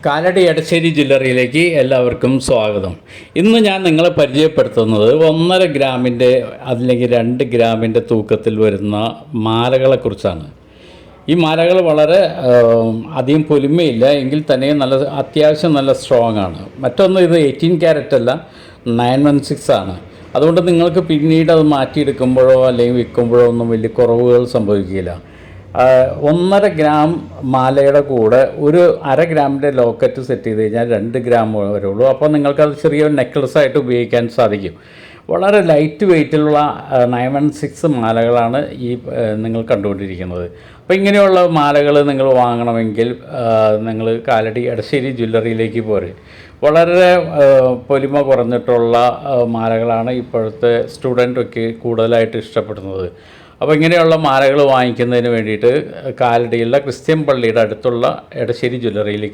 കാലടി എടശ്ശേരി ജ്വല്ലറിയിലേക്ക് എല്ലാവർക്കും സ്വാഗതം. ഇന്ന് ഞാൻ നിങ്ങളെ പരിചയപ്പെടുത്തുന്നത് 1.5 ഗ്രാമിൻ്റെ അല്ലെങ്കിൽ 2 ഗ്രാമിൻ്റെ തൂക്കത്തിൽ വരുന്ന മാലകളെക്കുറിച്ചാണ്. ഈ മാലകൾ വളരെ അധികം പൊലിമയില്ല എങ്കിൽ തന്നെ അത്യാവശ്യം നല്ല സ്ട്രോങ് ആണ്. മറ്റൊന്ന്, ഇത് 18 ക്യാരറ്റ് അല്ല, 916 ആണ്. അതുകൊണ്ട് നിങ്ങൾക്ക് പിന്നീട് അത് മാറ്റിയെടുക്കുമ്പോഴോ അല്ലെങ്കിൽ വിൽക്കുമ്പോഴോ ഒന്നും വലിയ കുറവുകൾ സംഭവിക്കില്ല. 1.5 ഗ്രാം മാലയുടെ കൂടെ ഒരു 1/2 ഗ്രാമിൻ്റെ ലോക്കറ്റ് സെറ്റ് ചെയ്ത് കഴിഞ്ഞാൽ 2 ഗ്രാം വരുള്ളൂ. അപ്പോൾ നിങ്ങൾക്കത് ചെറിയ നെക്ലസ്സായിട്ട് ഉപയോഗിക്കാൻ സാധിക്കും. വളരെ ലൈറ്റ് വെയ്റ്റിലുള്ള 916 മാലകളാണ് ഈ നിങ്ങൾ കണ്ടുകൊണ്ടിരിക്കുന്നത്. അപ്പോൾ ഇങ്ങനെയുള്ള മാലകൾ നിങ്ങൾ വാങ്ങണമെങ്കിൽ നിങ്ങൾ കാലടി എടശ്ശേരി ജ്വല്ലറിയിലേക്ക് പോരെ. വളരെ പൊലിമ കുറഞ്ഞിട്ടുള്ള മാലകളാണ് ഇപ്പോഴത്തെ സ്റ്റുഡൻറ്റൊക്കെ കൂടുതലായിട്ട് ഇഷ്ടപ്പെടുന്നത്. അപ്പോൾ ഇങ്ങനെയുള്ള മാലകൾ വാങ്ങിക്കുന്നതിന് വേണ്ടിയിട്ട് കാലടിയുള്ള ക്രിസ്ത്യൻ പള്ളിയുടെ അടുത്തുള്ള എടശ്ശേരി ജ്വല്ലറിയിലേക്ക്